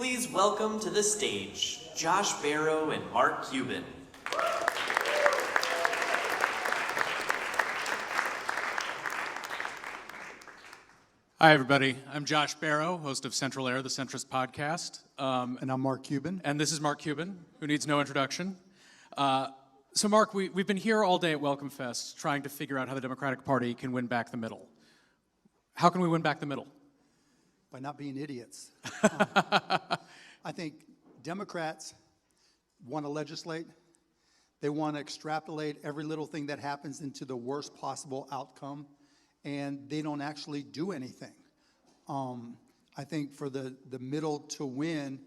please welcome to the stage Josh Barro and Mark Cuban. Hi, everybody. I'm Josh Barro, host of Central Air, the centrist podcast. And I'm Mark Cuban. And this is Mark Cuban, who needs no introduction. So Mark, we've been here all day at WelcomeFest trying to figure out how the Democratic Party can win back the middle. How can we win back the middle? By not being idiots. I think Democrats want to legislate. They want to extrapolate every little thing that happens into the worst possible outcome, and they don't actually do anything. I think for the middle to win,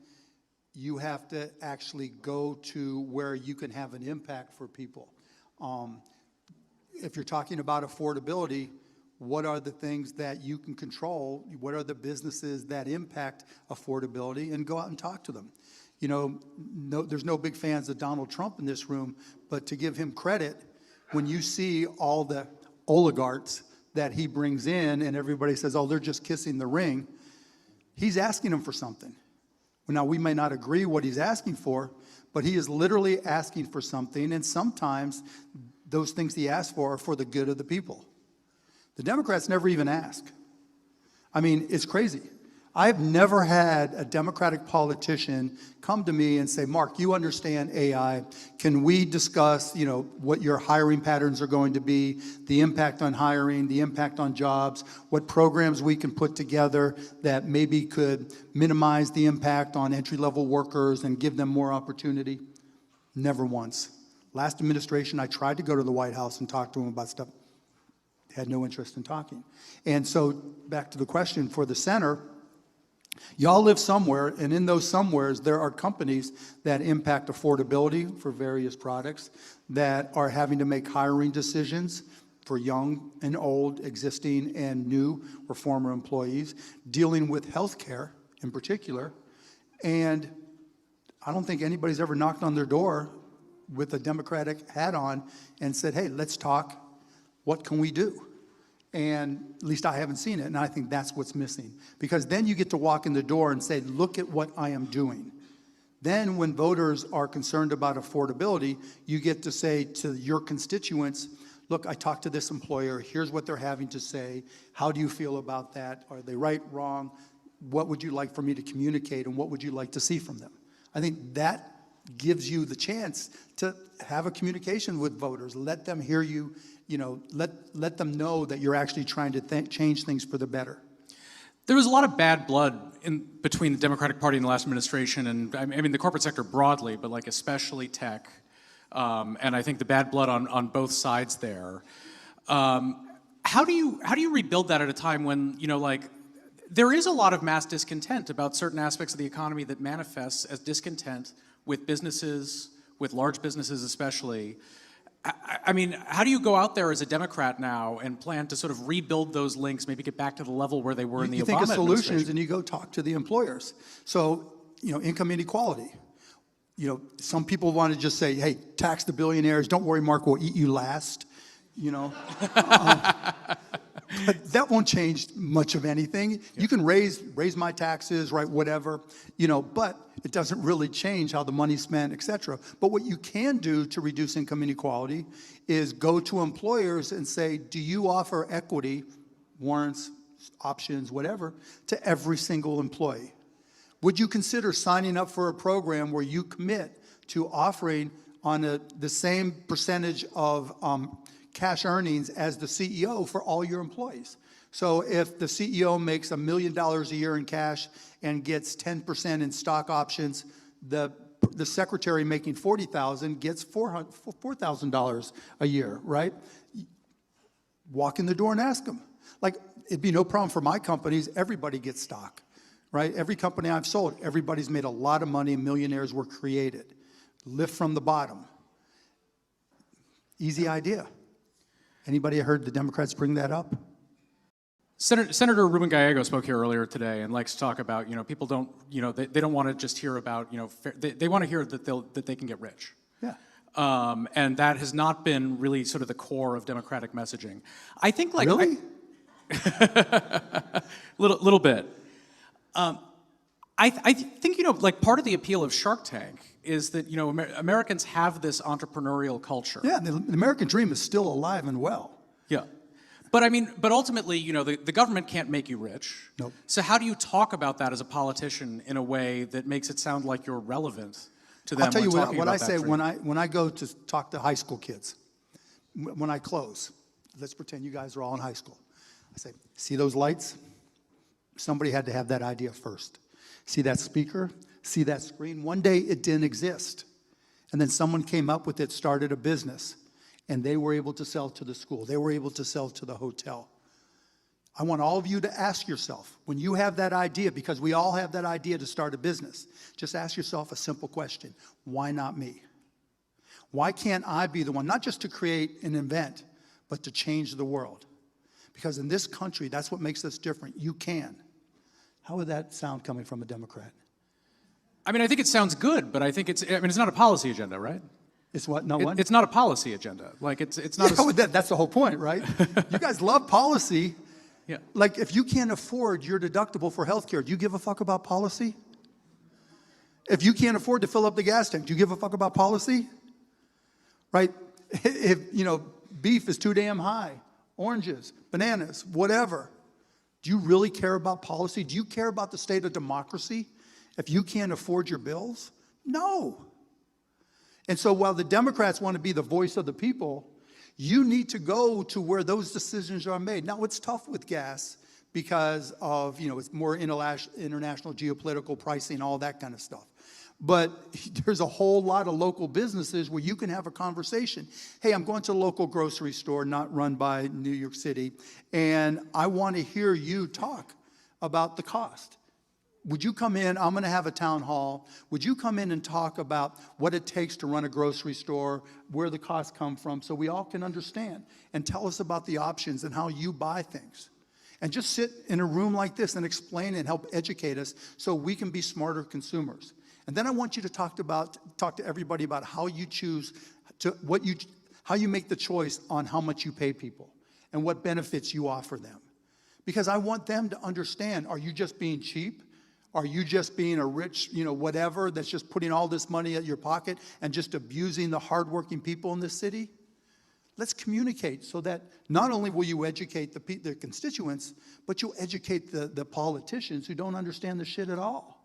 you have to actually go to where you can have an impact for people. If you're talking about affordability, what are the things that you can control? What are the businesses that impact affordability? And go out and talk to them. You know, there's no big fans of Donald Trump in this room, but to give him credit, when you see all the oligarchs that he brings in and everybody says, oh, they're just kissing the ring, he's asking them for something. Now, we may not agree what he's asking for, but he is literally asking for something, and sometimes those things he asks for are for the good of the people. The Democrats never even ask. I mean, it's crazy. I've never had a Democratic politician come to me and say, Mark, you understand AI. Can we discuss, what your hiring patterns are going to be, the impact on hiring, the impact on jobs, what programs we can put together that maybe could minimize the impact on entry-level workers and give them more opportunity? Never once. Last administration, I tried to go to the White House and talk to him about stuff. Had no interest in talking. And so back to the question for the center, y'all live somewhere, and in those somewheres, there are companies that impact affordability for various products, that are having to make hiring decisions for young and old, existing and new or former employees, dealing with healthcare in particular. And I don't think anybody's ever knocked on their door with a Democratic hat on and said, hey, let's talk. What can we do? And at least I haven't seen it, and I think that's what's missing. Because then you get to walk in the door and say, look at what I am doing. Then when voters are concerned about affordability, you get to say to your constituents, look, I talked to this employer, here's what they're having to say, how do you feel about that? Are they right, wrong? What would you like for me to communicate, and what would you like to see from them? I think that gives you the chance to have a communication with voters. Let them hear you, let them know that you're actually trying to change things for the better. There was a lot of bad blood between the Democratic Party and the last administration, and I mean the corporate sector broadly, but like especially tech, and I think the bad blood on both sides there. How do you rebuild that at a time when there is a lot of mass discontent about certain aspects of the economy that manifests as discontent with businesses, with large businesses especially? I mean, how do you go out there as a Democrat now and plan to sort of rebuild those links, maybe get back to the level where they were in the Obama administration? You think of solutions administration? and you go talk to the employers. So, income inequality. Some people want to just say, hey, tax the billionaires. Don't worry, Mark, we'll eat you last. But that won't change much of anything. Yeah. You can raise my taxes, right, whatever, but it doesn't really change how the money's spent, et cetera. But what you can do to reduce income inequality is go to employers and say, do you offer equity, warrants, options, whatever, to every single employee? Would you consider signing up for a program where you commit to offering on the same percentage of cash earnings as the CEO for all your employees? So if the CEO makes $1 million a year in cash and gets 10% in stock options, the secretary making $40,000 gets $4,000 a year, right? Walk in the door and ask them. Like, it'd be no problem for my companies. Everybody gets stock, right? Every company I've sold, everybody's made a lot of money. Millionaires were created. Lift from the bottom. Easy idea. Anybody heard the Democrats bring that up? Senator Ruben Gallego spoke here earlier today and likes to talk about, people don't, they don't want to just hear about, they want to hear that they can get rich. Yeah. And that has not been really sort of the core of Democratic messaging. I think little bit. I think, you know, like part of the appeal of Shark Tank is that, you know, Americans have this entrepreneurial culture. Yeah, the American dream is still alive and well. Yeah. But I mean, but ultimately, you know, the government can't make you rich. Nope. So how do you talk about that as a politician in a way that makes it sound like you're relevant to them? I'll tell you what I say dream? when I go to talk to high school kids, when I close, let's pretend you guys are all in high school. I say, see those lights? Somebody had to have that idea first. See that speaker? See that screen? One day it didn't exist. And then someone came up with it, started a business, and they were able to sell to the school. They were able to sell to the hotel. I want all of you to ask yourself, when you have that idea, because we all have that idea to start a business, just ask yourself a simple question. Why not me? Why can't I be the one, not just to create an event, but to change the world? Because in this country, that's what makes us different. You can. How would that sound coming from a Democrat? I mean, I think it sounds good, but I think it's not a policy agenda, right? It's what? No one? It's not a policy agenda. Like, it's not Yeah, that's the whole point, right? You guys love policy. Yeah. Like, if you can't afford your deductible for health care, do you give a fuck about policy? If you can't afford to fill up the gas tank, do you give a fuck about policy? Right? If, you know, beef is too damn high, oranges, bananas, whatever. Do you really care about policy? Do you care about the state of democracy if you can't afford your bills? No. And so while the Democrats want to be the voice of the people, you need to go to where those decisions are made. Now, it's tough with gas because of, you know, it's more international geopolitical pricing, all that kind of stuff. But there's a whole lot of local businesses where you can have a conversation. Hey, I'm going to a local grocery store, not run by New York City, and I want to hear you talk about the cost. Would you come in? I'm going to have a town hall. Would you come in and talk about what it takes to run a grocery store, where the costs come from, so we all can understand, and tell us about the options and how you buy things? And just sit in a room like this and explain and help educate us so we can be smarter consumers. And then I want you to talk to everybody about how you choose how you make the choice on how much you pay people and what benefits you offer them. Because I want them to understand, are you just being cheap? Are you just being a rich, you know, whatever, that's just putting all this money in your pocket and just abusing the hardworking people in this city? Let's communicate so that not only will you educate the constituents, but you'll educate the politicians who don't understand the shit at all.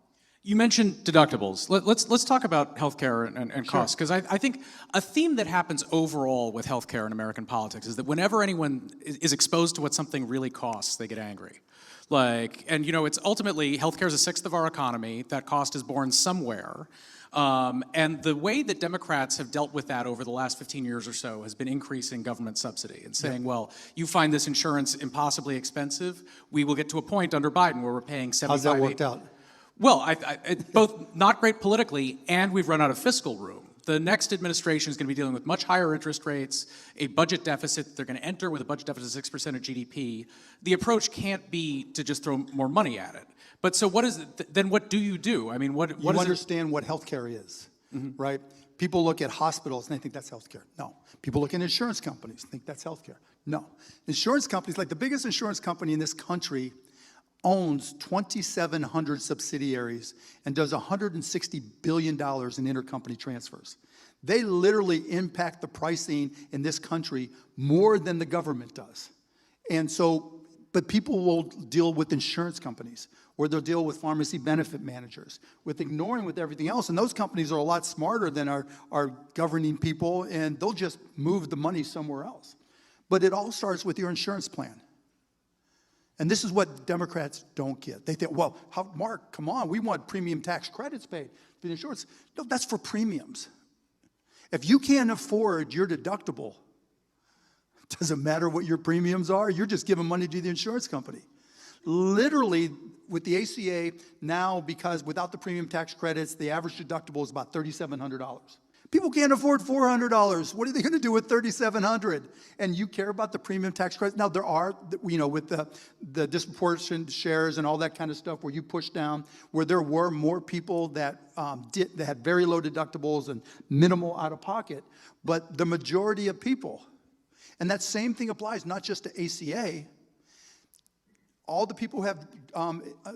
You mentioned deductibles. Let's talk about healthcare and costs, because I think a theme that happens overall with healthcare in American politics is that whenever anyone is exposed to what something really costs, they get angry. Like, and you know, it's ultimately, healthcare is a sixth of our economy. That cost is borne somewhere. And the way that Democrats have dealt with that over the last 15 years or so has been increasing government subsidy and saying, well, you find this insurance impossibly expensive, we will get to a point under Biden where we're paying 75. How's that worked out? Well, both not great politically, and we've run out of fiscal room. The next administration is going to be dealing with much higher interest rates, a budget deficit. They're going to enter with a budget deficit of 6% of GDP. The approach can't be to just throw more money at it. But so what is it, then what do you do? I mean, what you is understand what healthcare is, right? People look at hospitals and they think that's healthcare. No. People look at insurance companies and think that's healthcare. No. Insurance companies, like the biggest insurance company in this country, owns 2,700 subsidiaries and does $160 billion in intercompany transfers. They literally impact the pricing in this country more than the government does. And so, but people will deal with insurance companies, or they'll deal with pharmacy benefit managers, with ignoring with everything else. And those companies are a lot smarter than our governing people, and they'll just move the money somewhere else. But it all starts with your insurance plan. And this is what Democrats don't get. They think, well, Mark, come on, we want premium tax credits paid for the insurance. No, that's for premiums. If you can't afford your deductible, it doesn't matter what your premiums are, you're just giving money to the insurance company. Literally, with the ACA now, because without the premium tax credits, the average deductible is about $3,700. People can't afford $400. What are they going to do with $3,700? And you care about the premium tax credits? Now, there are, you know, with the disproportionate shares and all that kind of stuff where you push down, where there were more people that had very low deductibles and minimal out-of-pocket, but the majority of people, and that same thing applies not just to ACA, all the people who have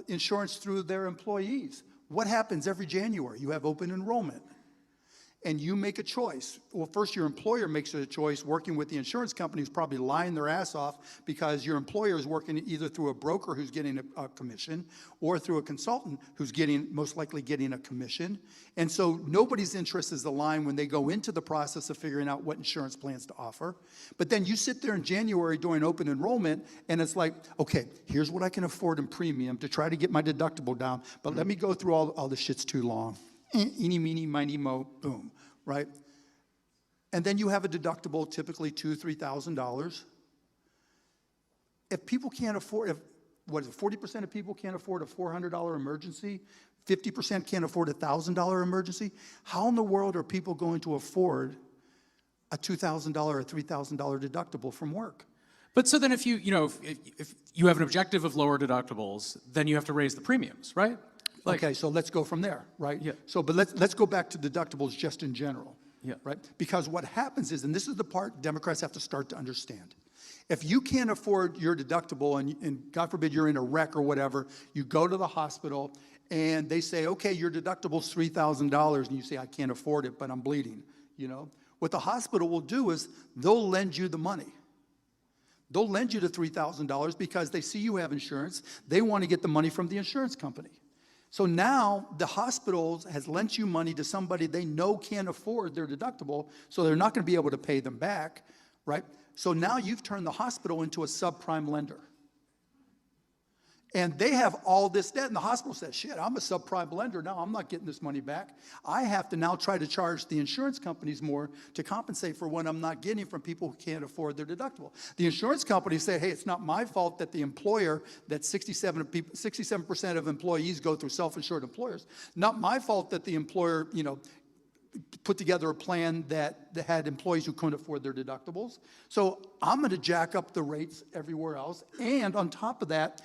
insurance through their employees. What happens every January? You have open enrollment. And you make a choice. Well, first your employer makes a choice working with the insurance company who's probably lying their ass off because your employer is working either through a broker who's getting a commission or through a consultant who's most likely getting a commission. And so nobody's interest is aligned when they go into the process of figuring out what insurance plans to offer. But then you sit there in January during open enrollment and it's like, okay, here's what I can afford in premium to try to get my deductible down, but let me go through all the shit's too long. Eeny, meeny, miny, mo, boom, right? And then you have a deductible, typically $2,000, $3,000. If people can't afford, 40% of people can't afford a $400 emergency, 50% can't afford a $1,000 emergency, how in the world are people going to afford a $2,000 or $3,000 deductible from work? But so then if if you have an objective of lower deductibles, then you have to raise the premiums, right? Okay, so let's go from there, right? Yeah. So, but let's go back to deductibles just in general, yeah, right? Because what happens is, and this is the part Democrats have to start to understand, if you can't afford your deductible and God forbid you're in a wreck or whatever, you go to the hospital and they say, okay, your deductible's $3,000, and you say, I can't afford it, but I'm bleeding, What the hospital will do is they'll lend you the money. They'll lend you the $3,000 because they see you have insurance. They want to get the money from the insurance company. So now the hospital has lent you money to somebody they know can't afford their deductible, so they're not going to be able to pay them back, right? So now you've turned the hospital into a subprime lender. And they have all this debt, and the hospital says, shit, I'm a subprime lender now, I'm not getting this money back. I have to now try to charge the insurance companies more to compensate for what I'm not getting from people who can't afford their deductible. The insurance companies say, hey, it's not my fault that the employer, that 67% of employees go through self-insured employers, not my fault that the employer, put together a plan that had employees who couldn't afford their deductibles. So I'm going to jack up the rates everywhere else, and on top of that,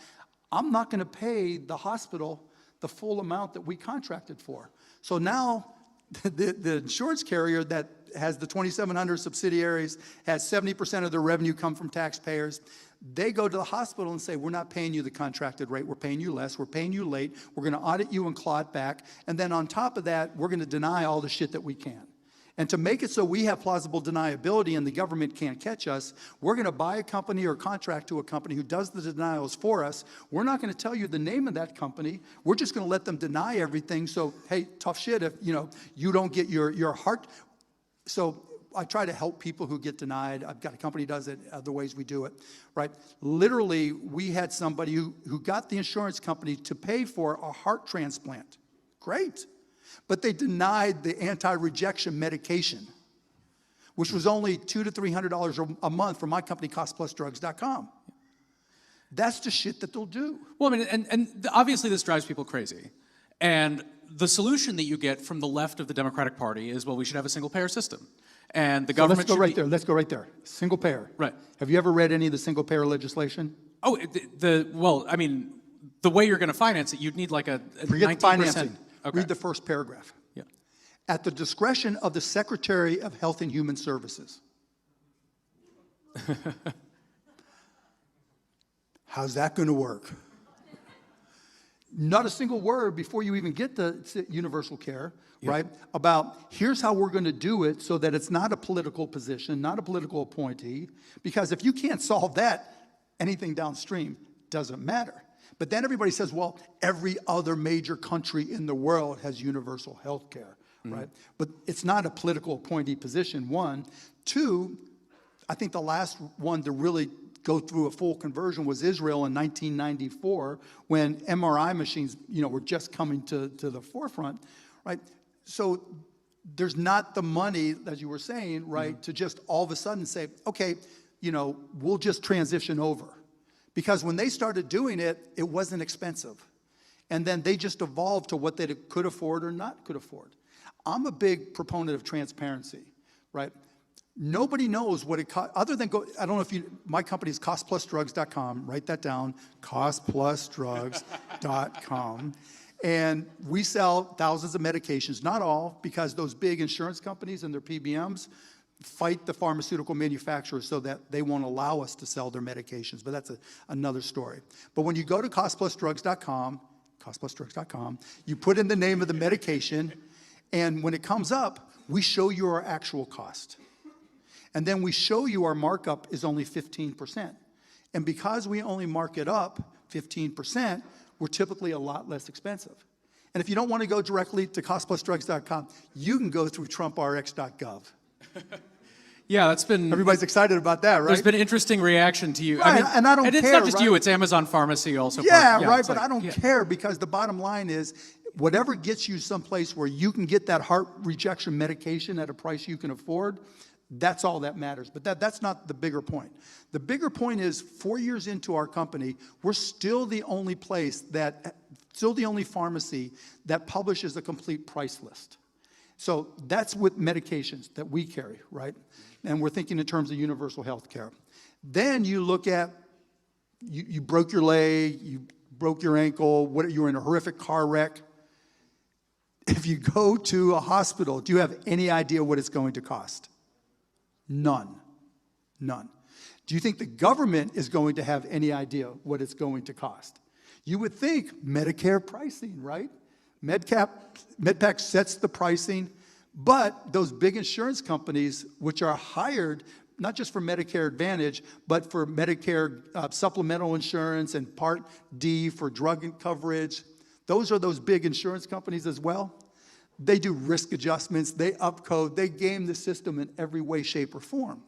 I'm not going to pay the hospital the full amount that we contracted for. So now the insurance carrier that has the 2,700 subsidiaries, has 70% of their revenue come from taxpayers, they go to the hospital and say, we're not paying you the contracted rate, we're paying you less, we're paying you late, we're going to audit you and claw it back, and then on top of that, we're going to deny all the shit that we can. And to make it so we have plausible deniability and the government can't catch us, we're going to buy a company or contract to a company who does the denials for us. We're not going to tell you the name of that company. We're just going to let them deny everything. So, hey, tough shit if, you don't get your heart. So I try to help people who get denied. I've got a company that does it, other ways we do it, right? Literally, we had somebody who got the insurance company to pay for a heart transplant. Great. But they denied the anti-rejection medication, which was only $200 to $300 a month for my company, costplusdrugs.com. That's the shit that they'll do. Well, I mean, and obviously this drives people crazy. And the solution that you get from the left of the Democratic Party is, well, we should have a single-payer system. And the government let's go right there. Single payer. Right. Have you ever read any of the single-payer legislation? Oh, well, I mean, the way you're going to finance it, you'd need like a Forget 19%. financing. Okay. Read the first paragraph. Yeah. At the discretion of the Secretary of Health and Human Services. How's that going to work? Not a single word before you even get to universal care, right? About here's how we're going to do it so that it's not a political position, not a political appointee. Because if you can't solve that, anything downstream doesn't matter. But then everybody says, well, every other major country in the world has universal health care, right? But it's not a political appointee position, one. Two, I think the last one to really go through a full conversion was Israel in 1994 when MRI machines, were just coming to the forefront, right? So there's not the money, as you were saying, right, to just all of a sudden say, okay, we'll just transition over. Because when they started doing it, it wasn't expensive. And then they just evolved to what they could afford or not could afford. I'm a big proponent of transparency, right? Nobody knows what it costs, other than I don't know if my company is costplusdrugs.com, write that down, costplusdrugs.com. And we sell thousands of medications, not all, because those big insurance companies and their PBMs fight the pharmaceutical manufacturers so that they won't allow us to sell their medications, but that's another story. But when you go to costplusdrugs.com, costplusdrugs.com. You put in the name of the medication, and when it comes up, we show you our actual cost. And then we show you our markup is only 15%. And because we only mark it up 15%, we're typically a lot less expensive. And if you don't want to go directly to costplusdrugs.com, you can go through trumprx.gov. Yeah, that's been... Everybody's excited about that, right? There's been interesting reaction to you. Right, and I don't and it's care, not just right? you, it's Amazon Pharmacy also. Yeah, right, it's but like, I don't care, because the bottom line is, whatever gets you someplace where you can get that heart rejection medication at a price you can afford, that's all that matters. But that's not the bigger point. The bigger point is, 4 years into our company, we're still the only pharmacy that publishes a complete price list. So that's with medications that we carry, right? And we're thinking in terms of universal health care. Then you look at, you broke your leg, you broke your ankle, you were in a horrific car wreck. If you go to a hospital, do you have any idea what it's going to cost? None. None. Do you think the government is going to have any idea what it's going to cost? You would think Medicare pricing, right? MedPAC sets the pricing, but those big insurance companies, which are hired not just for Medicare Advantage, but for Medicare supplemental insurance and Part D for drug coverage, those are those big insurance companies as well. They do risk adjustments, they upcode, they game the system in every way, shape, or form.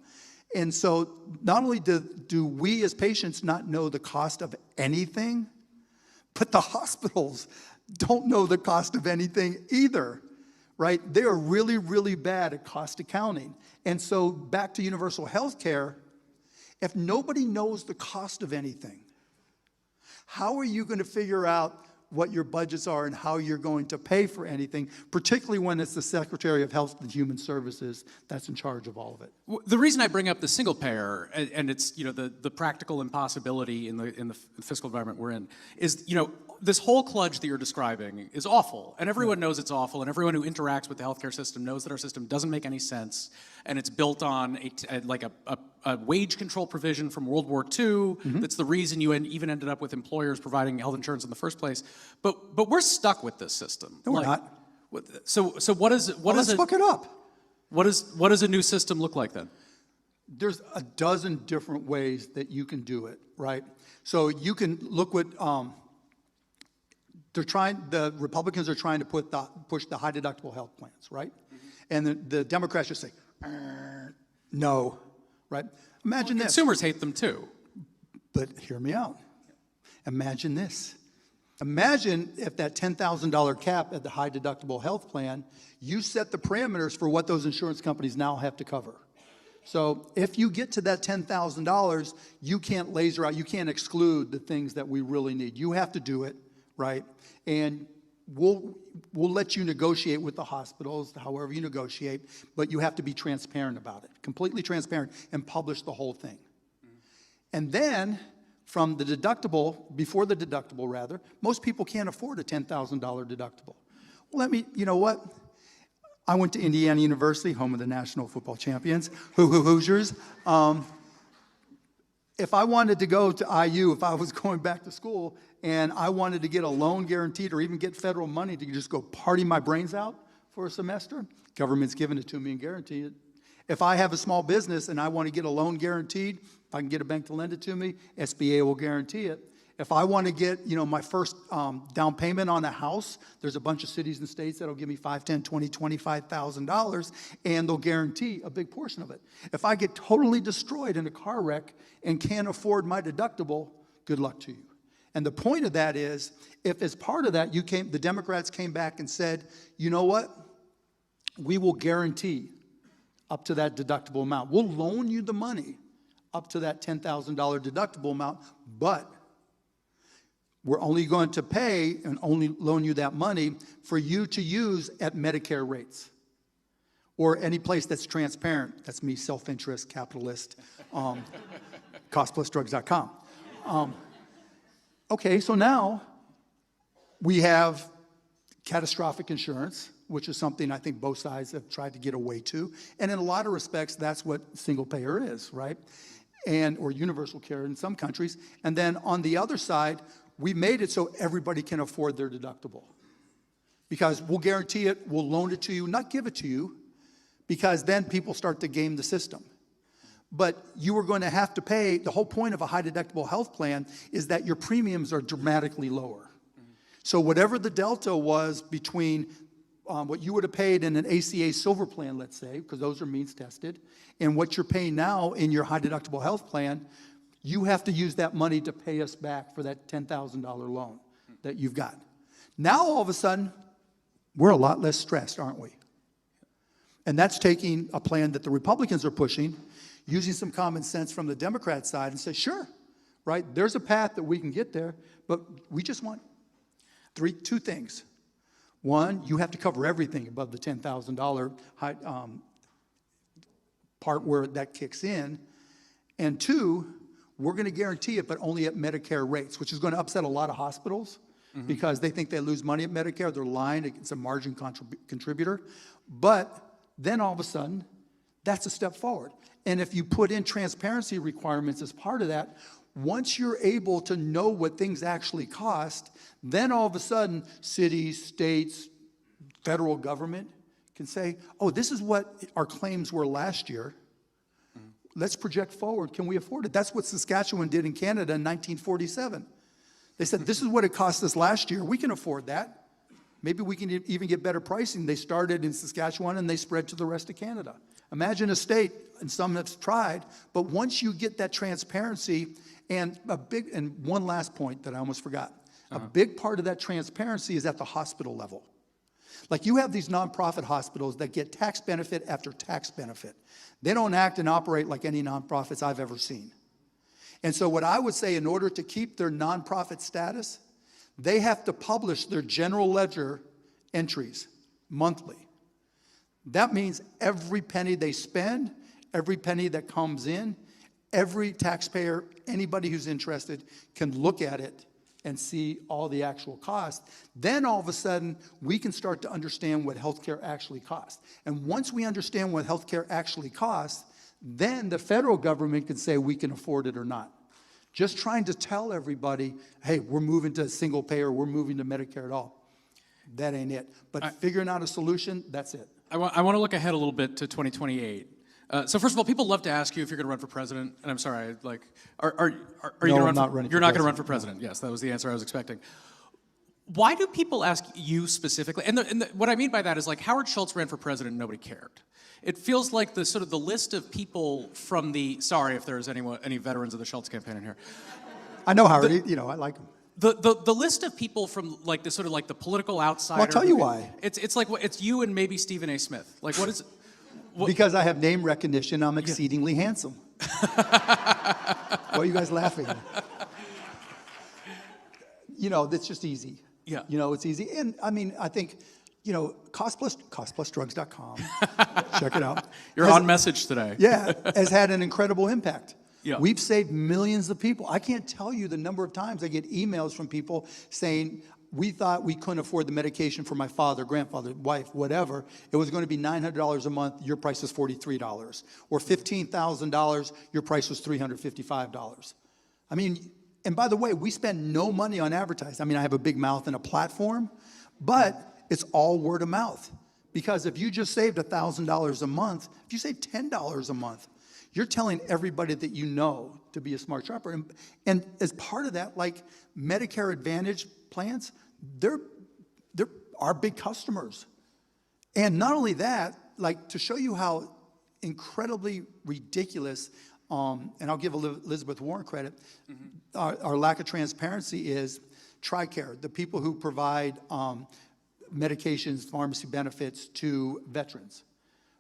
And so not only do we as patients not know the cost of anything, but the hospitals don't know the cost of anything either, right? They are really, really bad at cost accounting. And so back to universal health care, if nobody knows the cost of anything, how are you going to figure out what your budgets are and how you're going to pay for anything, particularly when it's the Secretary of Health and Human Services that's in charge of all of it? The reason I bring up the single payer, and it's the practical impossibility in the fiscal environment we're in, is this whole kludge that you're describing is awful, and everyone knows it's awful, and everyone who interacts with the healthcare system knows that our system doesn't make any sense, and it's built on a wage control provision from World War II. That's the reason you even ended up with employers providing health insurance in the first place. But we're stuck with this system. No, we're not. So what is it? Let's look it up. What does a new system look like then? There's a dozen different ways that you can do it, right? So you can look what the Republicans are trying to push the high deductible health plans, right? And the Democrats just say, no, right? Imagine this. Consumers hate them too. But hear me out. Imagine this. Imagine if that $10,000 cap at the high deductible health plan, you set the parameters for what those insurance companies now have to cover. So if you get to that $10,000, you can't laser out, you can't exclude the things that we really need. You have to do it, right? And we'll let you negotiate with the hospitals, however you negotiate, but you have to be transparent about it, completely transparent, and publish the whole thing. And then from the deductible, before the deductible rather, most people can't afford a $10,000 deductible. Well, you know what? I went to Indiana University, home of the National Football Champions, Hoosiers. If I wanted to go to IU, if I was going back to school, and I wanted to get a loan guaranteed or even get federal money to just go party my brains out for a semester, government's giving it to me and guaranteed it. If I have a small business and I want to get a loan guaranteed, if I can get a bank to lend it to me, SBA will guarantee it. If I want to get, my first down payment on a house, there's a bunch of cities and states that'll give me $5,000, $10,000, $20,000, $25,000, and they'll guarantee a big portion of it. If I get totally destroyed in a car wreck and can't afford my deductible, good luck to you. And the point of that is, if as part of that, the Democrats came back and said, you know what? We will guarantee up to that deductible amount. We'll loan you the money up to that $10,000 deductible amount, but we're only going to pay and only loan you that money for you to use at Medicare rates or any place that's transparent. That's me, self-interest, capitalist, costplusdrugs.com. Okay, so now we have catastrophic insurance, which is something I think both sides have tried to get away to. And in a lot of respects, that's what single payer is, right? Or universal care in some countries. And then on the other side, we made it so everybody can afford their deductible. Because we'll guarantee it, we'll loan it to you, not give it to you, because then people start to game the system. But you are going to have to pay, the whole point of a high deductible health plan is that your premiums are dramatically lower. So whatever the delta was between what you would have paid in an ACA silver plan, let's say, because those are means tested, and what you're paying now in your high deductible health plan, you have to use that money to pay us back for that $10,000 loan that you've got. Now, all of a sudden, we're a lot less stressed, aren't we? And that's taking a plan that the Republicans are pushing, using some common sense from the Democrat side and say, sure, right, there's a path that we can get there, but we just want two things. One, you have to cover everything above the $10,000 part where that kicks in. And two, we're going to guarantee it, but only at Medicare rates, which is going to upset a lot of hospitals because they think they lose money at Medicare. They're lying. It's a margin contributor. But then all of a sudden, that's a step forward. And if you put in transparency requirements as part of that, once you're able to know what things actually cost, then all of a sudden, cities, states, federal government can say, oh, this is what our claims were last year. Let's project forward. Can we afford it? That's what Saskatchewan did in Canada in 1947. They said, this is what it cost us last year. We can afford that. Maybe we can even get better pricing. They started in Saskatchewan and they spread to the rest of Canada. Imagine a state, and some have tried, but once you get that transparency, and one last point that I almost forgot. A big part of that transparency is at the hospital level. Like you have these nonprofit hospitals that get tax benefit after tax benefit. They don't act and operate like any nonprofits I've ever seen. And so what I would say, in order to keep their nonprofit status, they have to publish their general ledger entries monthly. That means every penny they spend, every penny that comes in, every taxpayer, anybody who's interested can look at it and see all the actual costs. Then all of a sudden, we can start to understand what healthcare actually costs. And once we understand what healthcare actually costs, then the federal government can say we can afford it or not. Just trying to tell everybody, hey, we're moving to single payer, we're moving to Medicare at all. That ain't it. But figuring out a solution, that's it. I want to look ahead a little bit to 2028. So first of all, people love to ask you if you're going to run for president, and I'm sorry, like, are you going to run? Not running. You're not going to run for president. Yes, that was the answer I was expecting. Why do people ask you specifically? And what I mean by that is, like, Howard Schultz ran for president and nobody cared. It feels like the sort of the list of people from the, sorry if there's any veterans of the Schultz campaign in here. I know Howard, I like him. The list of people from like the sort of like the political outsider. Well, I'll tell you why. It's like it's you and maybe Stephen A. Smith. Like what is? Because I have name recognition, I'm exceedingly handsome. Why are you guys laughing? That's just easy. Yeah. It's easy. And I mean, I think, costplusdrugs.com, check it out. You're on message today. Yeah, has had an incredible impact. Yeah. We've saved millions of people. I can't tell you the number of times I get emails from people saying, we thought we couldn't afford the medication for my father, grandfather, wife, whatever. It was going to be $900 a month. Your price was $43. Or $15,000. Your price was $355. I mean, and by the way, we spend no money on advertising. I mean, I have a big mouth and a platform, but it's all word of mouth. Because if you just saved $1,000 a month, if you save $10 a month, you're telling everybody that you know to be a smart shopper. And as part of that, like Medicare Advantage plans, they're our big customers. And not only that, like to show you how incredibly ridiculous, and I'll give Elizabeth Warren credit, our lack of transparency is TRICARE, the people who provide medications, pharmacy benefits to veterans,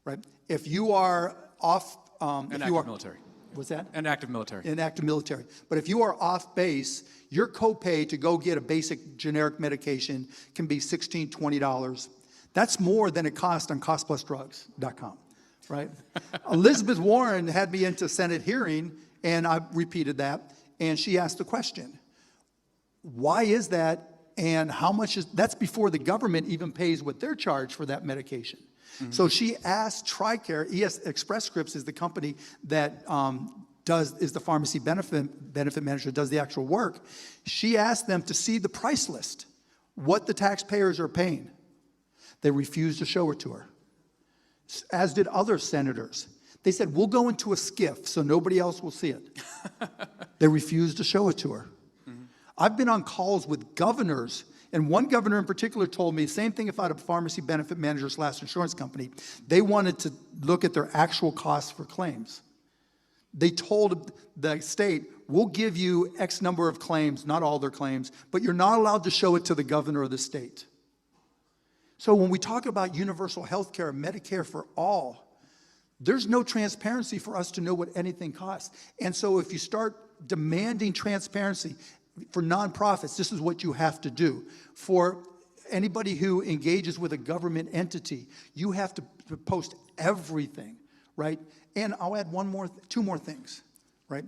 right? If you are off... and active military. What's that? And active military. And active military. But if you are off base, your copay to go get a basic generic medication can be $16, $20. That's more than it costs on costplusdrugs.com, right? Elizabeth Warren had me into Senate hearing, and I repeated that, and she asked the question, why is that, and how much is, that's before the government even pays what they're charged for that medication. So she asked TRICARE, Express Scripts is the company that is the pharmacy benefit manager, does the actual work. She asked them to see the price list, what the taxpayers are paying. They refused to show it to her, as did other senators. They said, we'll go into a skiff so nobody else will see it. They refused to show it to her. Mm-hmm. I've been on calls with governors, and one governor in particular told me, same thing if I had a pharmacy benefit manager / insurance company, they wanted to look at their actual costs for claims. They told the state, we'll give you X number of claims, not all their claims, but you're not allowed to show it to the governor of the state. So when we talk about universal health care, Medicare for all, there's no transparency for us to know what anything costs. And so if you start demanding transparency for nonprofits, this is what you have to do. For anybody who engages with a government entity, you have to post everything, right? And I'll add two more things, right?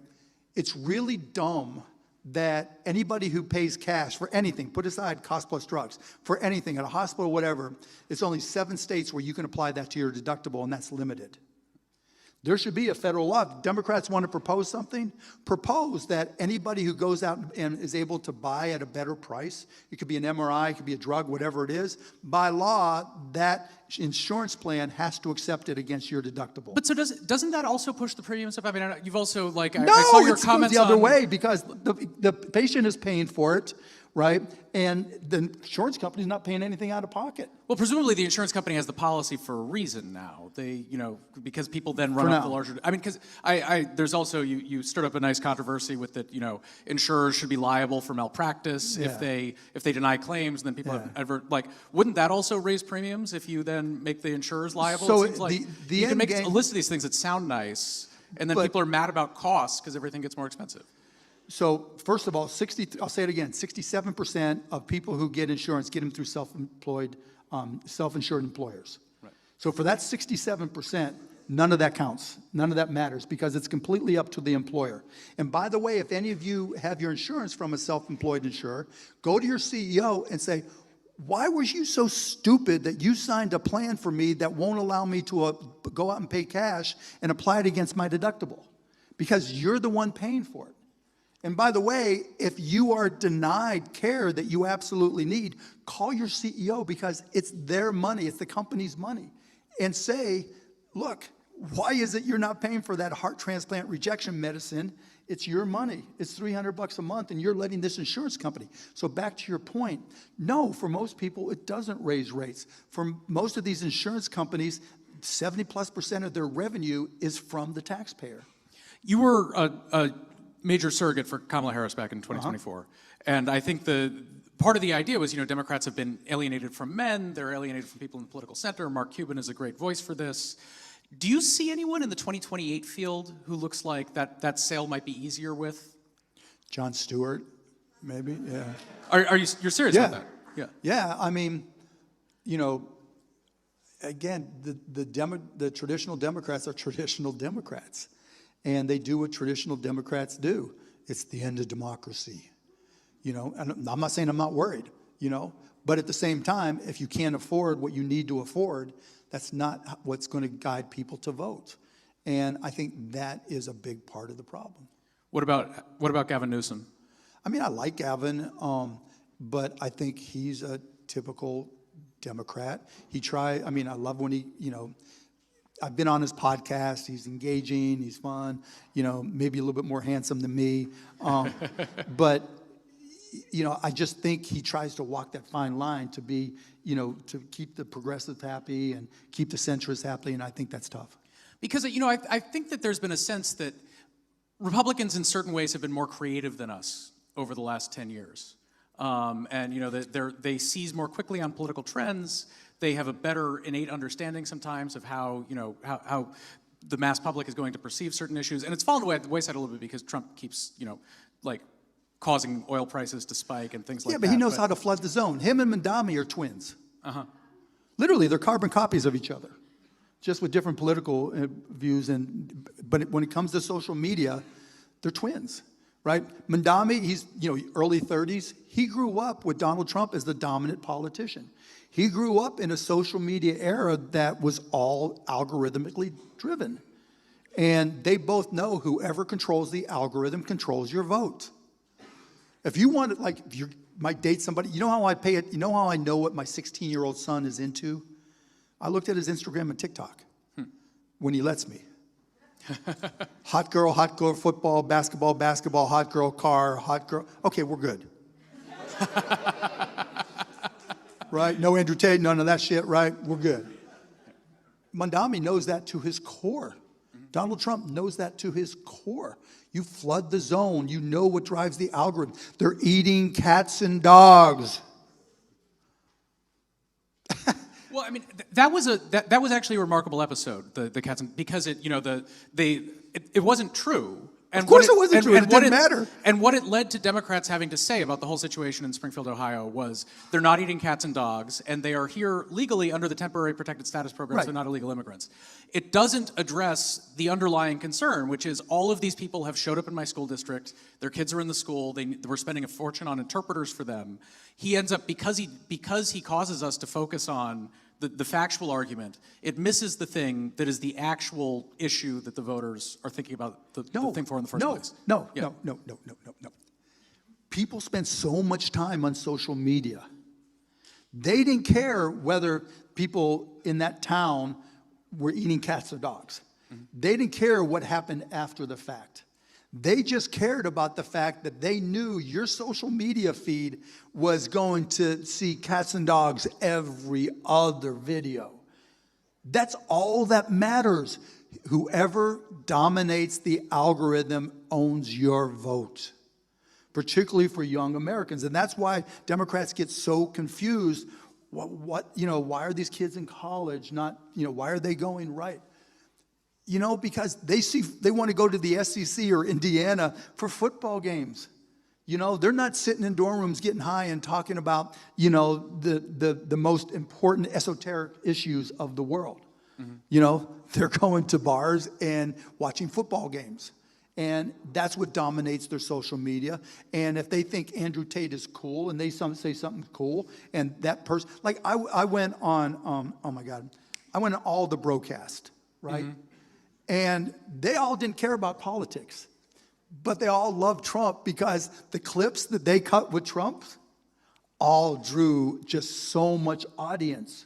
It's really dumb that anybody who pays cash for anything, put aside cost plus drugs, for anything at a hospital, whatever, it's only 7 states where you can apply that to your deductible, and that's limited. There should be a federal law. If Democrats want to propose something, propose that anybody who goes out and is able to buy at a better price, it could be an MRI, it could be a drug, whatever it is, by law, that insurance plan has to accept it against your deductible. But so doesn't that also push the premiums up? I mean, you've also, like, No, I saw your it's comments the other on... way, because the patient is paying for it, right? And the insurance company's not paying anything out of pocket. Well, presumably the insurance company has the policy for a reason now. They, because people then run up the larger... I mean, because there's also, you stirred up a nice controversy with that, insurers should be liable for malpractice if they deny claims, and then people wouldn't that also raise premiums if you then make the insurers liable? So it seems like the you can make game, a list of these things that sound nice, and then people are mad about costs because everything gets more expensive. So first of all, I'll say it again, 67% of people who get insurance get them through self-insured employers. Right. So for that 67%, none of that counts. None of that matters, because it's completely up to the employer. And by the way, if any of you have your insurance from a self-employed insurer, go to your CEO and say, why was you so stupid that you signed a plan for me that won't allow me to go out and pay cash and apply it against my deductible? Because you're the one paying for it. And by the way, if you are denied care that you absolutely need, call your CEO, because it's their money, it's the company's money, and say, look, why is it you're not paying for that heart transplant rejection medicine? It's your money. It's $300 a month, and you're letting this insurance company. So back to your point, no, for most people, it doesn't raise rates. For most of these insurance companies, 70+% of their revenue is from the taxpayer. You were a major surrogate for Kamala Harris back in 2024. And I think part of the idea was, Democrats have been alienated from men, they're alienated from people in the political center. Mark Cuban is a great voice for this. Do you see anyone in the 2028 field who looks like that sale might be easier with? Jon Stewart, maybe, yeah. You're serious about that? Yeah. Yeah, I mean, again, the traditional Democrats are traditional Democrats. And they do what traditional Democrats do. It's the end of democracy. And I'm not saying I'm not worried, but at the same time, if you can't afford what you need to afford, that's not what's going to guide people to vote. And I think that is a big part of the problem. What about Gavin Newsom? I mean, I like Gavin, but I think he's a typical Democrat. I love when he, I've been on his podcast. He's engaging. He's fun. Maybe a little bit more handsome than me. But, I just think he tries to walk that fine line to be, to keep the progressives happy and keep the centrists happy. And I think that's tough. Because, I think that there's been a sense that Republicans in certain ways have been more creative than us over the last 10 years. They seize more quickly on political trends. They have a better innate understanding sometimes of how the mass public is going to perceive certain issues. And it's fallen away at the wayside a little bit because Trump keeps, causing oil prices to spike and things like that. Yeah, but he knows how to flood the zone. Him and Mandami are twins. Literally, they're carbon copies of each other, just with different political views. But when it comes to social media, they're twins, right? Mandami, he's early 30s. He grew up with Donald Trump as the dominant politician. He grew up in a social media era that was all algorithmically driven. And they both know whoever controls the algorithm controls your vote. If you want to, like, if you might date somebody, you know how I pay it, you know how I know what my 16-year-old son is into? I looked at his Instagram and TikTok when he lets me. Hot girl, football, basketball, hot girl, car, hot girl. Okay, we're good. Right? No Andrew Tate, none of that shit, right? We're good. Mondami knows that to his core. Donald Trump knows that to his core. You flood the zone. You know what drives the algorithm. They're eating cats and dogs. Well, I mean, that was actually a remarkable episode, the cats, because it wasn't true. And of course it wasn't true. It didn't matter. And what it led to Democrats having to say about the whole situation in Springfield, Ohio, was they're not eating cats and dogs, and they are here legally under the temporary protected status program, Right. so they're not illegal immigrants. It doesn't address the underlying concern, which is all of these people have showed up in my school district. Their kids are in the school. We're spending a fortune on interpreters for them. He ends up, because he causes us to focus on the factual argument, it misses the thing that is the actual issue that the voters are thinking about the thing for in the first place. No. People spend so much time on social media. They didn't care whether people in that town were eating cats or dogs. They didn't care what happened after the fact. They just cared about the fact that they knew your social media feed was going to see cats and dogs every other video. That's all that matters. Whoever dominates the algorithm owns your vote, particularly for young Americans. And that's why Democrats get so confused. Why are these kids in college not, why are they going right? Because they want to go to the SEC or Indiana for football games. They're not sitting in dorm rooms getting high and talking about, the most important esoteric issues of the world. They're going to bars and watching football games. And that's what dominates their social media. And if they think Andrew Tate is cool and they say something cool, and that person, like I went on, I went on all the broadcast, right? And they all didn't care about politics, but they all loved Trump because the clips that they cut with Trump all drew just so much audience.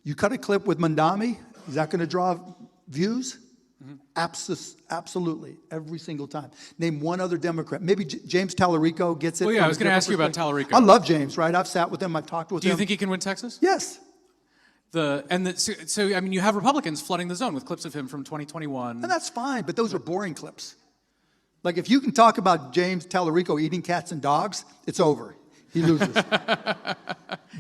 You cut a clip with Mondami, is that going to draw views? Absolutely, every single time. Name one other Democrat. Maybe James Tallarico gets it. Well, yeah, I was going to ask you about Tallarico. I love James, right? I've sat with him. I've talked with him. Do you think he can win Texas? Yes. So you have Republicans flooding the zone with clips of him from 2021. And that's fine, but those are boring clips. Like, if you can talk about James Tallarico eating cats and dogs, it's over. He loses.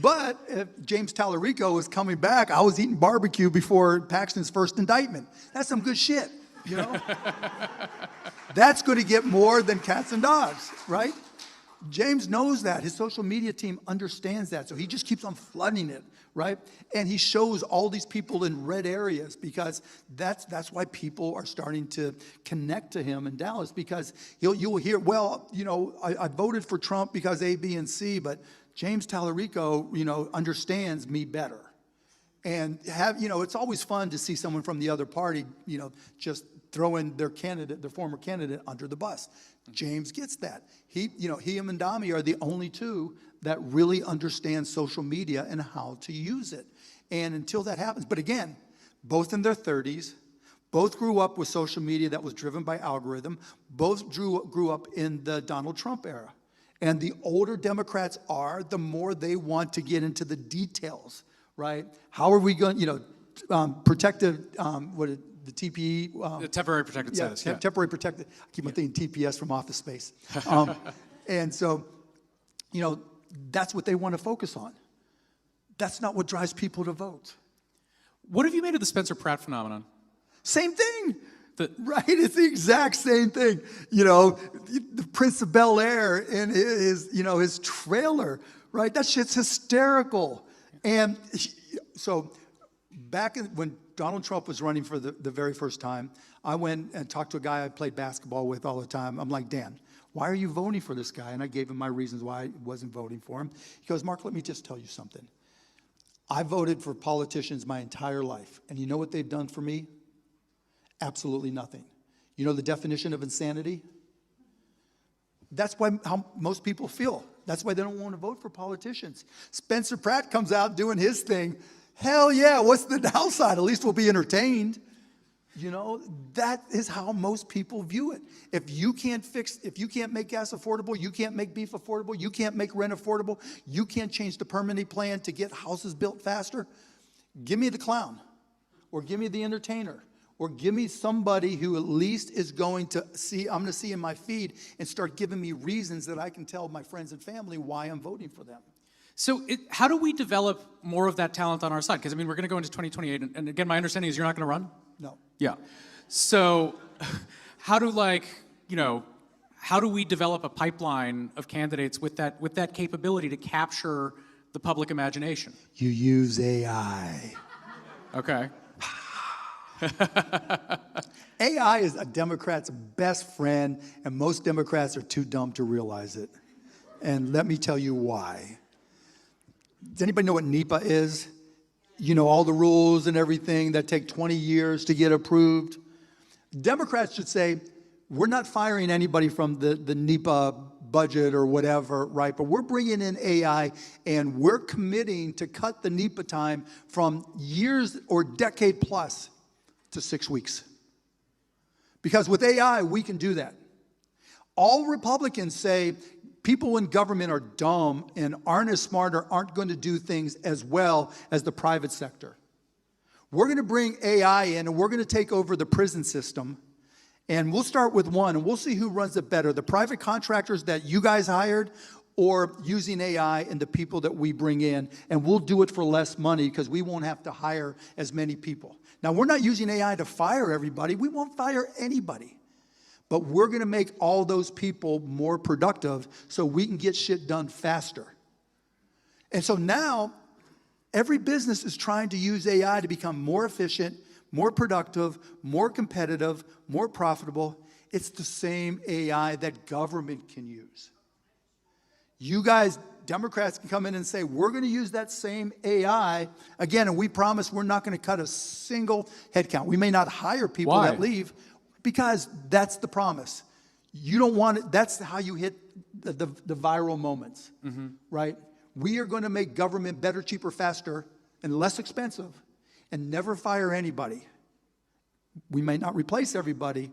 But if James Tallarico is coming back, I was eating barbecue before Paxton's first indictment. That's some good shit, That's going to get more than cats and dogs, right? James knows that. His social media team understands that. So he just keeps on flooding it, right? And he shows all these people in red areas because that's why people are starting to connect to him in Dallas, because you'll hear, I voted for Trump because A, B, and C, but James Tallarico, understands me better. And it's always fun to see someone from the other party, just throwing their former candidate under the bus. James gets that. He and Mondami are the only two that really understand social media and how to use it. And until that happens, but again, both in their 30s, both grew up with social media that was driven by algorithm, both grew up in the Donald Trump era. And the older Democrats are, the more they want to get into the details, right? How are we going, protective, the TPE. The temporary protected status, yeah. Temporary protected. I keep on thinking TPS from Office Space. And so, that's what they want to focus on. That's not what drives people to vote. What have you made of the Spencer Pratt phenomenon? Same thing. Right? It's the exact same thing. The Prince of Bel-Air and his trailer, right? That shit's hysterical. And so back when Donald Trump was running for the very first time, I went and talked to a guy I played basketball with all the time. I'm like, Dan, why are you voting for this guy? And I gave him my reasons why I wasn't voting for him. He goes, Mark, let me just tell you something. I voted for politicians my entire life. And you know what they've done for me? Absolutely nothing. You know the definition of insanity? That's how most people feel. That's why they don't want to vote for politicians. Spencer Pratt comes out doing his thing. Hell yeah, what's the downside? At least we'll be entertained. You know, that is how most people view it. If you can't make gas affordable, you can't make beef affordable, you can't make rent affordable, you can't change the permitting plan to get houses built faster, give me the clown, or give me the entertainer, or give me somebody who at least is going to see, I'm going to see in my feed and start giving me reasons that I can tell my friends and family why I'm voting for them. So how do we develop more of that talent on our side? Because, I mean, we're going to go into 2028, and again, my understanding is you're not going to run? No. Yeah. So how do we develop a pipeline of candidates with that capability to capture the public imagination? You use AI. Okay. AI is a Democrat's best friend, and most Democrats are too dumb to realize it. And let me tell you why. Does anybody know what NEPA is? You know, all the rules and everything that take 20 years to get approved. Democrats should say, we're not firing anybody from the NEPA budget or whatever, right? But we're bringing in AI, and we're committing to cut the NEPA time from years or decade plus to 6 weeks. Because with AI, we can do that. All Republicans say people in government are dumb and aren't as smart or aren't going to do things as well as the private sector. We're going to bring AI in, and we're going to take over the prison system. And we'll start with one, and we'll see who runs it better, the private contractors that you guys hired or using AI and the people that we bring in. And we'll do it for less money because we won't have to hire as many people. Now, we're not using AI to fire everybody. We won't fire anybody. But we're going to make all those people more productive so we can get shit done faster. And so now, every business is trying to use AI to become more efficient, more productive, more competitive, more profitable. It's the same AI that government can use. You guys, Democrats, can come in and say, we're going to use that same AI. Again, and we promise we're not going to cut a single headcount. We may not hire people that leave because that's the promise. You don't want it. That's how you hit the viral moments, right? We are going to make government better, cheaper, faster, and less expensive, and never fire anybody. We may not replace everybody,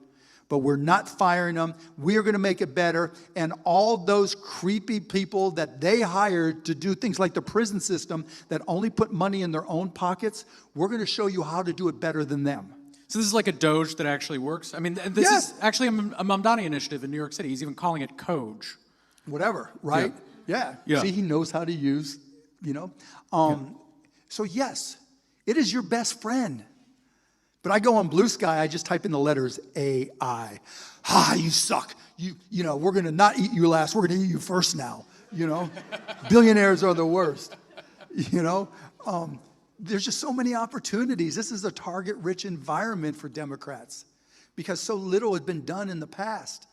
but we're not firing them. We are going to make it better. And all those creepy people that they hired to do things like the prison system that only put money in their own pockets, we're going to show you how to do it better than them. So this is like a Doge that actually works? I mean, this is actually a Mamdani initiative in New York City. He's even calling it Coj. Whatever, right? Yeah. See, he knows how to use, you know. So yes, it is your best friend. But I go on Blue Sky, I just type in the letters AI. You suck. You know, we're going to not eat you last. We're going to eat you first now, you know. Billionaires are the worst, you know. There's just so many opportunities. This is a target-rich environment for Democrats because so little has been done in the past.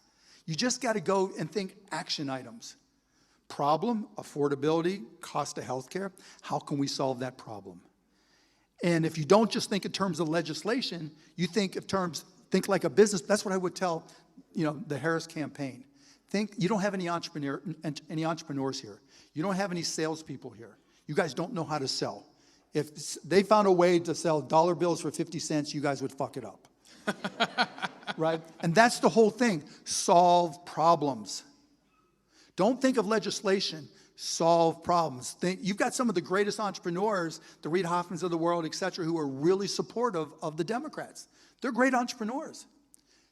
You just got to go and think action items. Problem, affordability, cost of healthcare. How can we solve that problem? And if you don't just think in terms of legislation, you think think like a business. That's what I would tell, you know, the Harris campaign. You don't have any entrepreneurs here. You don't have any salespeople here. You guys don't know how to sell. If they found a way to sell dollar bills for 50 cents, you guys would fuck it up. Right? And that's the whole thing. Solve problems. Don't think of legislation. Solve problems. You've got some of the greatest entrepreneurs, the Reid Hoffmans of the world, et cetera, who are really supportive of the Democrats. They're great entrepreneurs.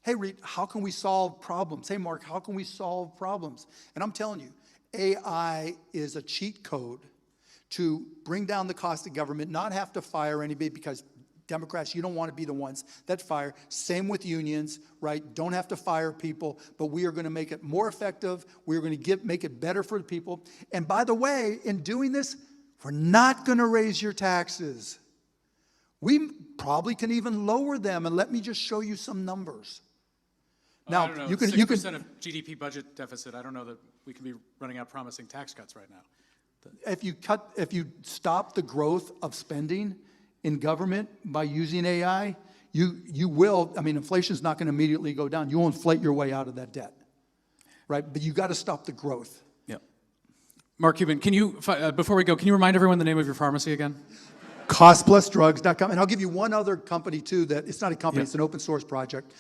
Hey, Reid, how can we solve problems? Hey, Mark, how can we solve problems? And I'm telling you, AI is a cheat code to bring down the cost of government, not have to fire anybody because Democrats, you don't want to be the ones that fire. Same with unions, right? Don't have to fire people, but we are going to make it more effective. We are going to make it better for the people. And by the way, in doing this, we're not going to raise your taxes. We probably can even lower them. And let me just show you some numbers. Now, I don't know, you can 6% of GDP budget deficit. I don't know that we can be running out promising tax cuts right now. If you stop the growth of spending in government by using AI, you will, I mean, inflation's not going to immediately go down. You'll inflate your way out of that debt, right? But you got to stop the growth. Yeah. Mark Cuban, can you, before we go, can you remind everyone the name of your pharmacy again? Costplusdrugs.com. And I'll give you one other company, too, that it's not a company, it's an open source project,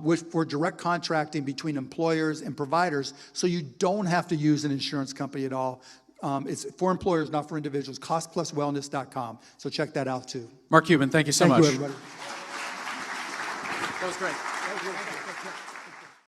which for direct contracting between employers and providers, so you don't have to use an insurance company at all. It's for employers, not for individuals. Costpluswellness.com. So check that out, too. Mark Cuban, thank you so much. Thank you, everybody. That was great.